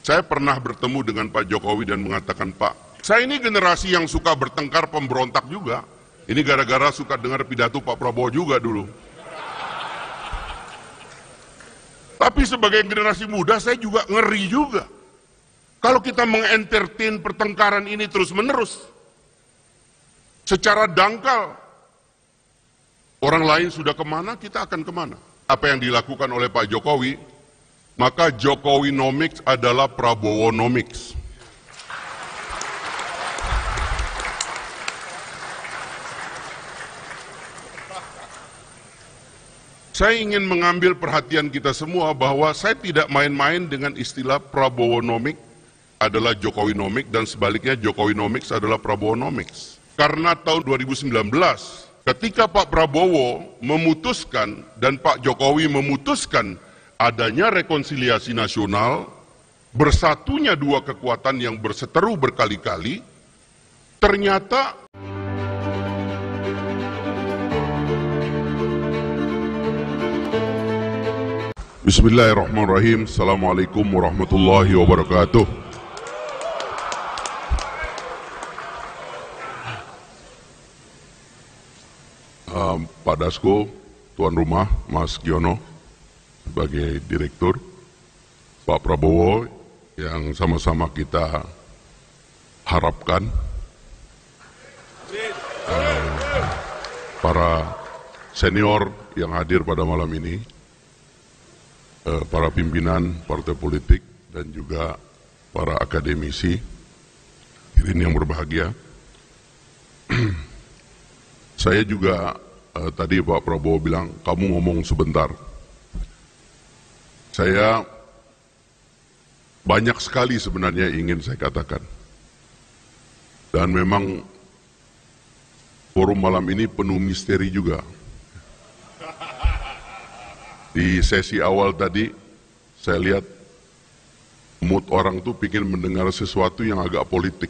Saya pernah bertemu dengan Pak Jokowi dan mengatakan, Pak, saya ini generasi yang suka bertengkar, pemberontak juga. Ini gara-gara suka dengar pidato Pak Prabowo juga dulu. Tapi sebagai generasi muda saya juga ngeri juga. Kalau kita mengentertain pertengkaran ini terus-menerus, secara dangkal, orang lain sudah kemana, kita akan kemana. Apa yang dilakukan oleh Pak Jokowi, maka Jokowinomics adalah Prabowonomics. Saya ingin mengambil perhatian kita semua bahwa saya tidak main-main dengan istilah Prabowonomics adalah Jokowinomics dan sebaliknya Jokowinomics adalah Prabowonomics. Karena tahun 2019, ketika Pak Prabowo memutuskan dan Pak Jokowi memutuskan adanya rekonsiliasi nasional, bersatunya dua kekuatan yang berseteru berkali-kali, ternyata Bismillahirrahmanirrahim. Assalamualaikum warahmatullahi wabarakatuh. Pak Dasko, tuan rumah, Mas Giono sebagai direktur, Pak Prabowo yang sama-sama kita harapkan, para senior yang hadir pada malam ini, para pimpinan partai politik dan juga para akademisi, hadirin yang berbahagia. Saya juga tadi Pak Prabowo bilang, kamu ngomong sebentar. Saya banyak sekali sebenarnya ingin saya katakan. Dan memang forum malam ini penuh misteri juga. Di sesi awal tadi, saya lihat mood orang tuh ingin mendengar sesuatu yang agak politik.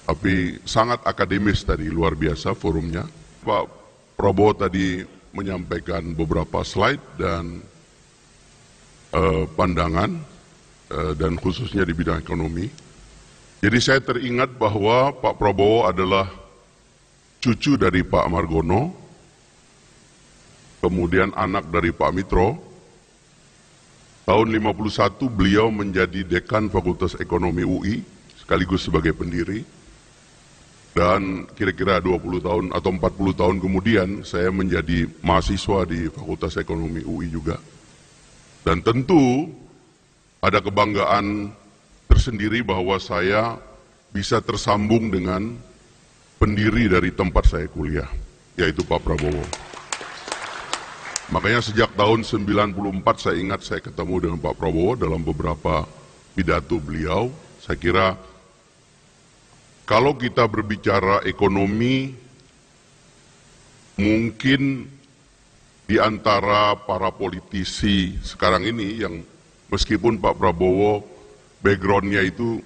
Tapi sangat akademis tadi, luar biasa forumnya. Pak Prabowo tadi menyampaikan beberapa slide dan pandangan, dan khususnya di bidang ekonomi. Jadi saya teringat bahwa Pak Prabowo adalah cucu dari Pak Margono, kemudian anak dari Pak Mitro. Tahun 51 beliau menjadi dekan Fakultas Ekonomi UI, sekaligus sebagai pendiri. Dan kira-kira 20 tahun atau 40 tahun kemudian saya menjadi mahasiswa di Fakultas Ekonomi UI juga. Dan tentu ada kebanggaan tersendiri bahwa saya bisa tersambung dengan pendiri dari tempat saya kuliah, yaitu Pak Prabowo. Makanya sejak tahun 94 saya ingat saya ketemu dengan Pak Prabowo dalam beberapa pidato beliau. Saya kira kalau kita berbicara ekonomi, mungkin di antara para politisi sekarang ini yang meskipun Pak Prabowo backgroundnya itu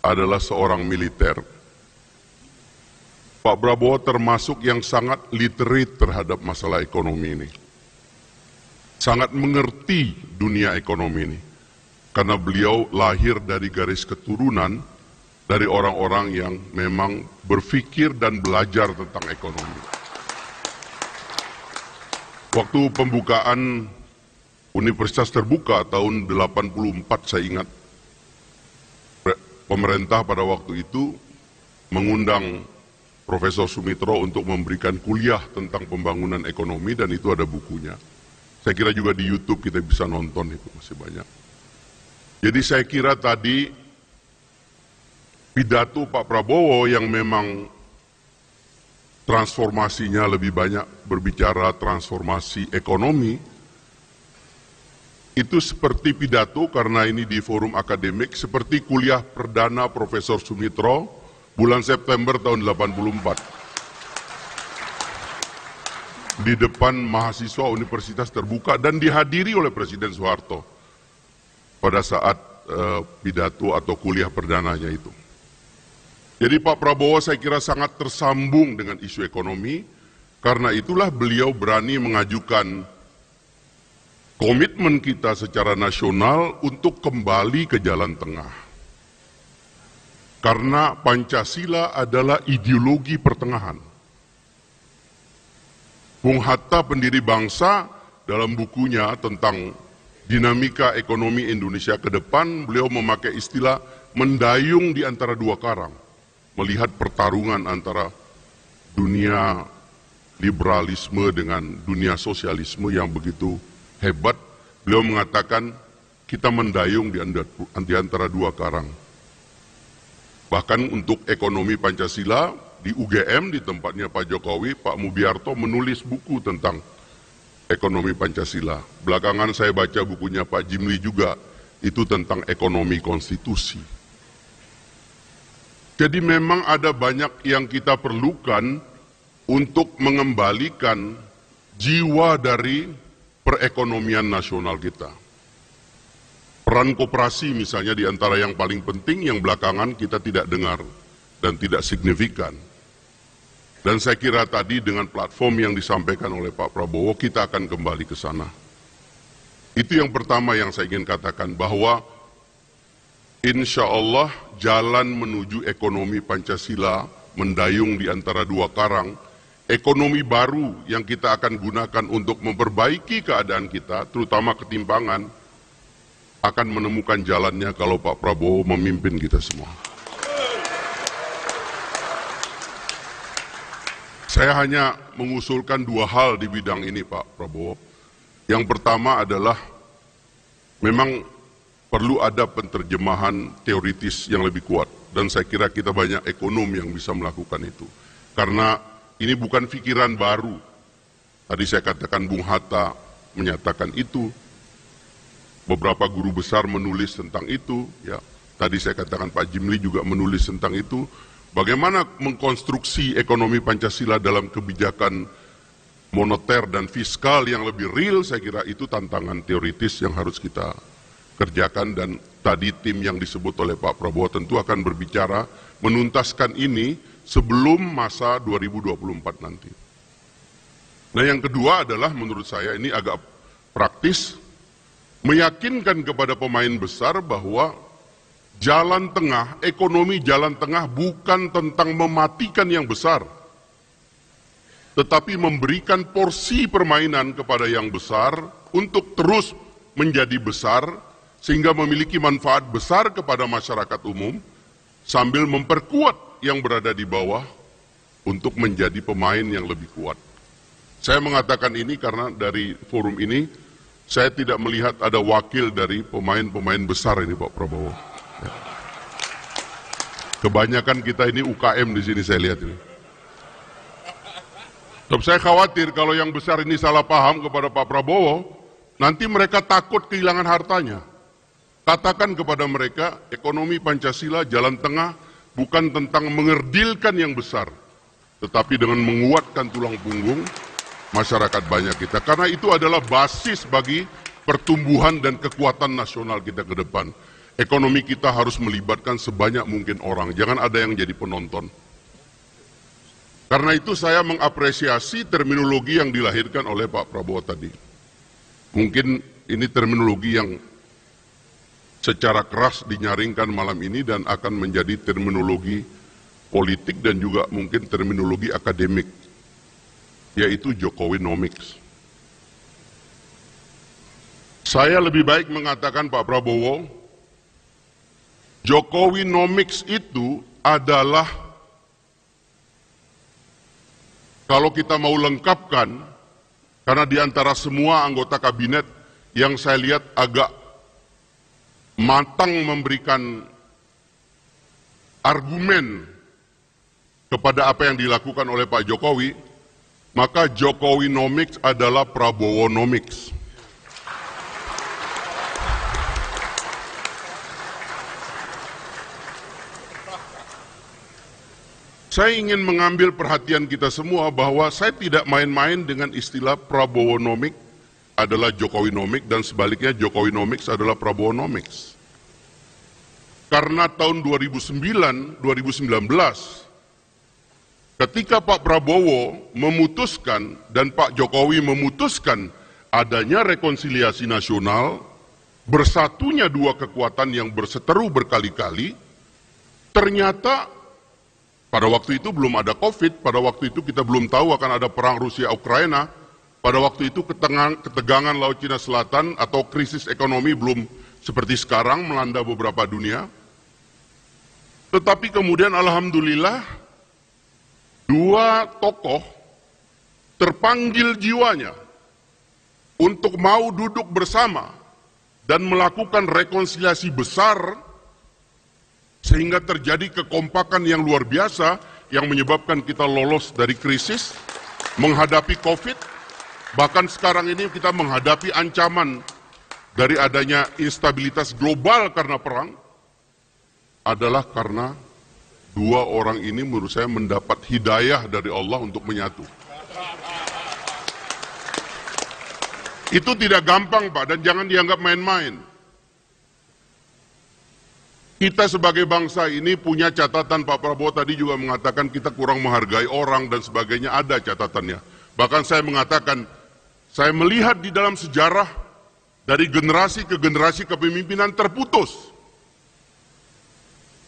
adalah seorang militer, Pak Prabowo termasuk yang sangat literate terhadap masalah ekonomi ini. Sangat mengerti dunia ekonomi ini. Karena beliau lahir dari garis keturunan dari orang-orang yang memang berpikir dan belajar tentang ekonomi. Waktu pembukaan Universitas Terbuka tahun 84 saya ingat, pemerintah pada waktu itu mengundang Profesor Sumitro untuk memberikan kuliah tentang pembangunan ekonomi dan itu ada bukunya. Saya kira juga di YouTube kita bisa nonton, itu masih banyak. Jadi saya kira tadi pidato Pak Prabowo yang memang transformasinya lebih banyak berbicara transformasi ekonomi, itu seperti pidato karena ini di forum akademik, seperti kuliah perdana Profesor Sumitro bulan September tahun 84 di depan mahasiswa Universitas Terbuka dan dihadiri oleh Presiden Soeharto pada saat pidato atau kuliah perdananya itu. Jadi Pak Prabowo saya kira sangat tersambung dengan isu ekonomi, karena itulah beliau berani mengajukan komitmen kita secara nasional untuk kembali ke jalan tengah. Karena Pancasila adalah ideologi pertengahan. Bung Hatta, pendiri bangsa, dalam bukunya tentang dinamika ekonomi Indonesia ke depan, beliau memakai istilah mendayung di antara dua karang, melihat pertarungan antara dunia liberalisme dengan dunia sosialisme yang begitu hebat. Beliau mengatakan kita mendayung di antara dua karang. Bahkan untuk ekonomi Pancasila di UGM, di tempatnya Pak Jokowi, Pak Mubiarto menulis buku tentang ekonomi Pancasila. Belakangan saya baca bukunya Pak Jimli juga, itu tentang ekonomi konstitusi. Jadi memang ada banyak yang kita perlukan untuk mengembalikan jiwa dari perekonomian nasional kita. Peran koperasi misalnya di antara yang paling penting yang belakangan kita tidak dengar dan tidak signifikan. Dan saya kira tadi dengan platform yang disampaikan oleh Pak Prabowo kita akan kembali ke sana. Itu yang pertama yang saya ingin katakan, bahwa insya Allah jalan menuju ekonomi Pancasila mendayung di antara dua karang, ekonomi baru yang kita akan gunakan untuk memperbaiki keadaan kita, terutama ketimpangan, akan menemukan jalannya kalau Pak Prabowo memimpin kita semua. Saya hanya mengusulkan dua hal di bidang ini, Pak Prabowo. Yang pertama adalah memang perlu ada penerjemahan teoritis yang lebih kuat. Dan saya kira kita banyak ekonom yang bisa melakukan itu. Karena ini bukan pikiran baru. Tadi saya katakan Bung Hatta menyatakan itu. Beberapa guru besar menulis tentang itu. Ya, tadi saya katakan Pak Jimli juga menulis tentang itu. Bagaimana mengkonstruksi ekonomi Pancasila dalam kebijakan moneter dan fiskal yang lebih real, saya kira itu tantangan teoritis yang harus kita kerjakan. Dan tadi tim yang disebut oleh Pak Prabowo tentu akan berbicara menuntaskan ini sebelum masa 2024 nanti. Nah, yang kedua adalah menurut saya ini agak praktis, meyakinkan kepada pemain besar bahwa jalan tengah, ekonomi jalan tengah bukan tentang mematikan yang besar, tetapi memberikan porsi permainan kepada yang besar untuk terus menjadi besar, sehingga memiliki manfaat besar kepada masyarakat umum, sambil memperkuat yang berada di bawah untuk menjadi pemain yang lebih kuat. Saya mengatakan ini karena dari forum ini, saya tidak melihat ada wakil dari pemain-pemain besar ini, Pak Prabowo. Ya. Kebanyakan kita ini UKM di sini saya lihat ini. Sebab saya khawatir kalau yang besar ini salah paham kepada Pak Prabowo, nanti mereka takut kehilangan hartanya. Katakan kepada mereka, ekonomi Pancasila jalan tengah bukan tentang mengerdilkan yang besar, tetapi dengan menguatkan tulang punggung masyarakat banyak kita. Karena itu adalah basis bagi pertumbuhan dan kekuatan nasional kita ke depan. Ekonomi kita harus melibatkan sebanyak mungkin orang, jangan ada yang jadi penonton. Karena itu saya mengapresiasi terminologi yang dilahirkan oleh Pak Prabowo tadi. Mungkin ini terminologi yang secara keras dinyaringkan malam ini dan akan menjadi terminologi politik dan juga mungkin terminologi akademik, yaitu Jokowinomics. Saya lebih baik mengatakan Pak Prabowo, Jokowinomics itu adalah, kalau kita mau lengkapkan, karena di antara semua anggota kabinet yang saya lihat agak matang memberikan argumen kepada apa yang dilakukan oleh Pak Jokowi, maka Jokowinomics adalah Prabowonomics. Saya ingin mengambil perhatian kita semua bahwa saya tidak main-main dengan istilah Prabowonomics adalah Jokowinomics dan sebaliknya Jokowinomics adalah Prabowonomics. Karena tahun 2019, ketika Pak Prabowo memutuskan dan Pak Jokowi memutuskan adanya rekonsiliasi nasional, bersatunya dua kekuatan yang berseteru berkali-kali, ternyata pada waktu itu belum ada COVID, pada waktu itu kita belum tahu akan ada perang Rusia-Ukraina, pada waktu itu ketegangan Laut Cina Selatan atau krisis ekonomi belum seperti sekarang melanda beberapa dunia. Tetapi kemudian alhamdulillah, dua tokoh terpanggil jiwanya untuk mau duduk bersama dan melakukan rekonsiliasi besar sehingga terjadi kekompakan yang luar biasa yang menyebabkan kita lolos dari krisis, menghadapi COVID, bahkan sekarang ini kita menghadapi ancaman dari adanya instabilitas global karena perang, adalah karena dua orang ini menurut saya mendapat hidayah dari Allah untuk menyatu. Itu tidak gampang, Pak, dan jangan dianggap main-main. Kita sebagai bangsa ini punya catatan, Pak Prabowo tadi juga mengatakan kita kurang menghargai orang dan sebagainya, ada catatannya. Bahkan saya mengatakan, saya melihat di dalam sejarah dari generasi ke generasi kepemimpinan terputus.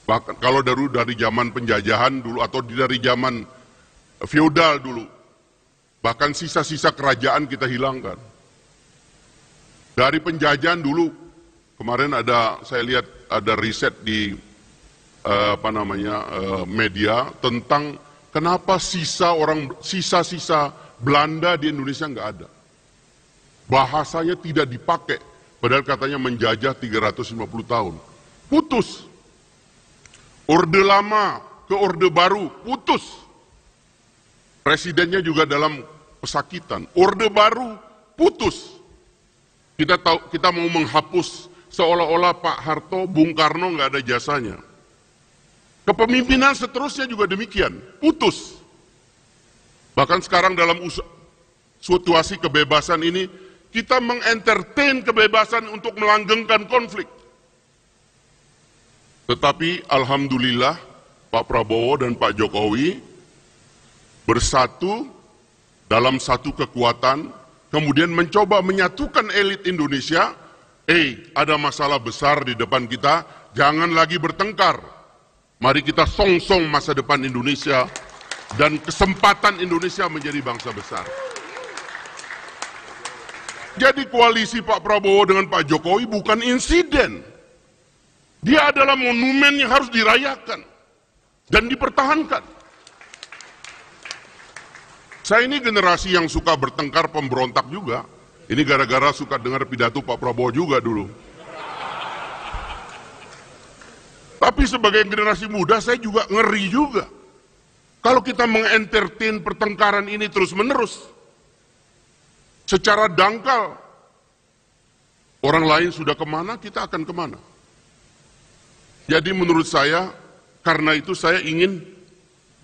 Bahkan kalau dari zaman penjajahan dulu atau dari zaman feodal dulu, bahkan sisa-sisa kerajaan kita hilangkan. Dari penjajahan dulu, kemarin saya lihat ada riset di media tentang kenapa sisa-sisa Belanda di Indonesia nggak ada. Bahasanya tidak dipakai, padahal katanya menjajah 350 tahun. Putus. Orde lama ke orde baru, putus. Presidennya juga dalam pesakitan. Orde baru, putus. Kita mau menghapus seolah-olah Pak Harto, Bung Karno nggak ada jasanya. Kepemimpinan seterusnya juga demikian, putus. Bahkan sekarang dalam situasi kebebasan ini, kita mengentertain kebebasan untuk melanggengkan konflik. Tetapi alhamdulillah Pak Prabowo dan Pak Jokowi bersatu dalam satu kekuatan, kemudian mencoba menyatukan elit Indonesia. Ada masalah besar di depan kita, jangan lagi bertengkar. Mari kita song-song masa depan Indonesia dan kesempatan Indonesia menjadi bangsa besar. Jadi koalisi Pak Prabowo dengan Pak Jokowi bukan insiden. Dia adalah monumen yang harus dirayakan dan dipertahankan. Saya ini generasi yang suka bertengkar, pemberontak juga. Ini gara-gara suka dengar pidato Pak Prabowo juga dulu. Tapi sebagai generasi muda saya juga ngeri juga. Kalau kita mengentertain pertengkaran ini terus-menerus, secara dangkal, orang lain sudah kemana, kita akan kemana. Jadi menurut saya, karena itu saya ingin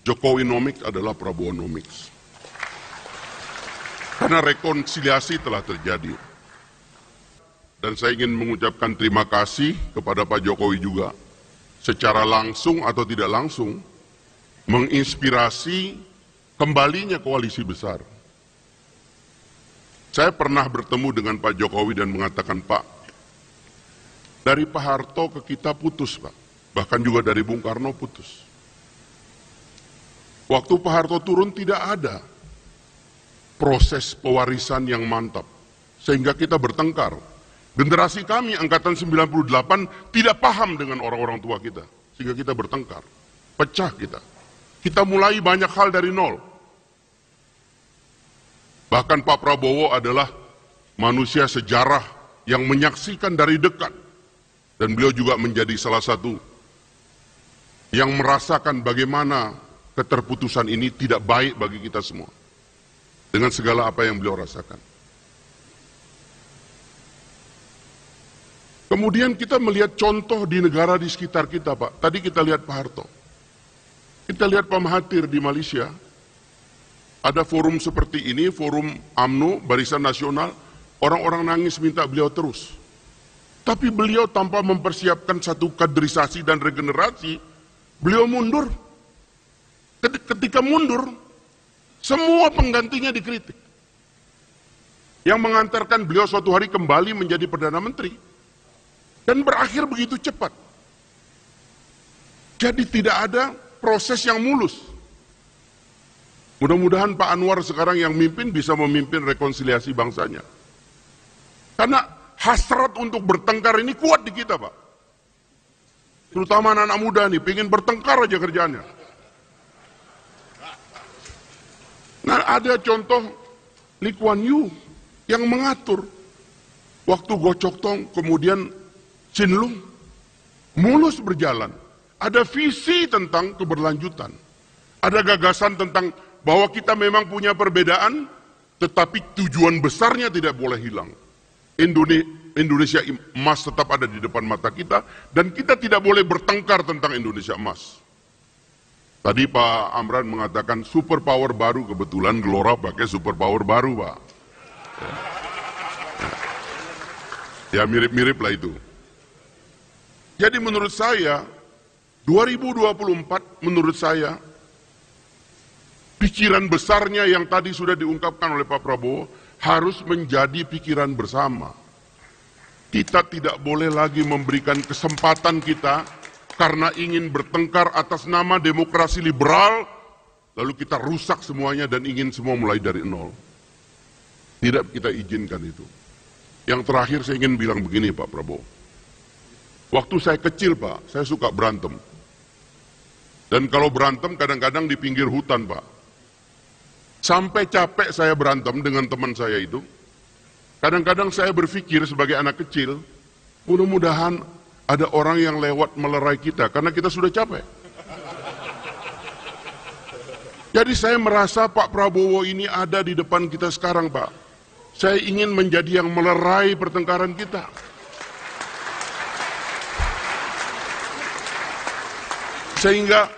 Jokowinomics adalah Prabowonomics. Karena rekonsiliasi telah terjadi. Dan saya ingin mengucapkan terima kasih kepada Pak Jokowi juga. Secara langsung atau tidak langsung, menginspirasi kembalinya koalisi besar. Saya pernah bertemu dengan Pak Jokowi dan mengatakan, Pak, dari Pak Harto ke kita putus, Pak. Bahkan juga dari Bung Karno putus. Waktu Pak Harto turun tidak ada proses pewarisan yang mantap, sehingga kita bertengkar. Generasi kami, angkatan 98, tidak paham dengan orang-orang tua kita, sehingga kita bertengkar, pecah kita. Kita mulai banyak hal dari nol. Bahkan Pak Prabowo adalah manusia sejarah yang menyaksikan dari dekat, dan beliau juga menjadi salah satu yang merasakan bagaimana keterputusan ini tidak baik bagi kita semua. Dengan segala apa yang beliau rasakan. Kemudian kita melihat contoh di negara di sekitar kita, Pak. Tadi kita lihat Pak Harto. Kita lihat Pak Mahathir di Malaysia. Ada forum seperti ini, forum UMNO, Barisan Nasional. Orang-orang nangis minta beliau terus. Tapi beliau tanpa mempersiapkan satu kaderisasi dan regenerasi, beliau mundur. Ketika mundur, semua penggantinya dikritik. yang mengantarkan beliau suatu hari kembali menjadi Perdana Menteri. Dan berakhir begitu cepat. Jadi tidak ada proses yang mulus. Mudah-mudahan Pak Anwar sekarang yang mimpin bisa memimpin rekonsiliasi bangsanya. Karena hasrat untuk bertengkar ini kuat di kita, Pak. Terutama anak-anak muda nih, pengen bertengkar aja kerjaannya. Nah, ada contoh Lee Kuan Yew yang mengatur. Waktu Goh Tong, kemudian Chin Lung, mulus berjalan. Ada visi tentang keberlanjutan. Ada gagasan tentang bahwa kita memang punya perbedaan, tetapi tujuan besarnya tidak boleh hilang. Indonesia emas tetap ada di depan mata kita, dan kita tidak boleh bertengkar tentang Indonesia emas. Tadi Pak Amran mengatakan superpower baru, kebetulan Gelora pakai superpower baru, Pak. Ya mirip-mirip lah itu. Jadi menurut saya, 2024 menurut saya, pikiran besarnya yang tadi sudah diungkapkan oleh Pak Prabowo, harus menjadi pikiran bersama. Kita tidak boleh lagi memberikan kesempatan kita karena ingin bertengkar atas nama demokrasi liberal, lalu kita rusak semuanya dan ingin semua mulai dari nol. Tidak kita izinkan itu. Yang terakhir saya ingin bilang begini Pak Prabowo. Waktu saya kecil Pak, saya suka berantem. Dan kalau berantem kadang-kadang di pinggir hutan Pak. Sampai capek saya berantem dengan teman saya itu. Kadang-kadang saya berpikir sebagai anak kecil, mudah-mudahan ada orang yang lewat melerai kita, karena kita sudah capek. Jadi saya merasa Pak Prabowo ini ada di depan kita sekarang Pak. Saya ingin menjadi yang melerai pertengkaran kita. Sehingga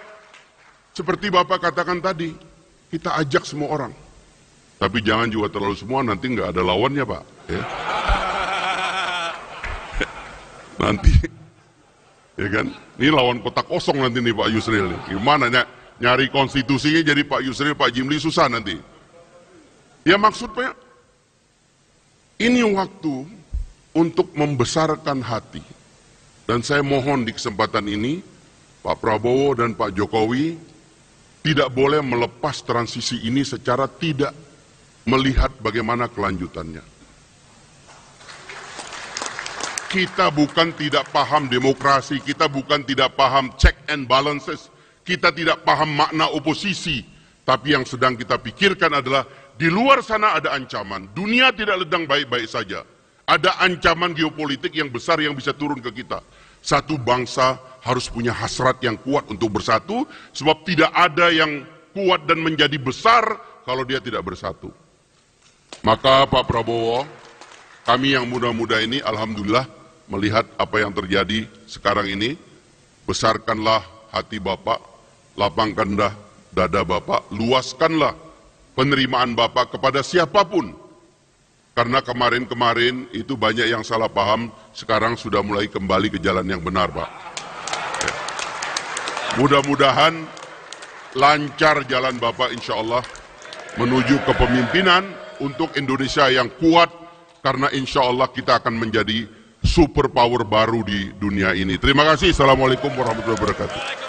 seperti Bapak katakan tadi, kita ajak semua orang. Tapi jangan juga terlalu semua, nanti nggak ada lawannya Pak. Ya. Nanti, ya kan? Ini lawan kotak kosong nanti nih Pak Yusril. Gimana nyari konstitusinya jadi Pak Yusril, Pak Jimli susah nanti. Ya maksudnya, ini waktu untuk membesarkan hati. Dan saya mohon di kesempatan ini, Pak Prabowo dan Pak Jokowi tidak boleh melepas transisi ini secara tidak melihat bagaimana kelanjutannya. Kita bukan tidak paham demokrasi, kita bukan tidak paham check and balances, kita tidak paham makna oposisi, tapi yang sedang kita pikirkan adalah di luar sana ada ancaman, dunia tidak sedang baik-baik saja. Ada ancaman geopolitik yang besar yang bisa turun ke kita. Satu bangsa harus punya hasrat yang kuat untuk bersatu, sebab tidak ada yang kuat dan menjadi besar kalau dia tidak bersatu. Maka Pak Prabowo, kami yang muda-muda ini alhamdulillah melihat apa yang terjadi sekarang ini, besarkanlah hati Bapak, lapangkanlah dada Bapak, luaskanlah penerimaan Bapak kepada siapapun. Karena kemarin-kemarin itu banyak yang salah paham, sekarang sudah mulai kembali ke jalan yang benar, Pak. Ya. Mudah-mudahan lancar jalan Bapak insya Allah menuju kepemimpinan untuk Indonesia yang kuat, karena insya Allah kita akan menjadi superpower baru di dunia ini. Terima kasih. Assalamualaikum warahmatullahi wabarakatuh.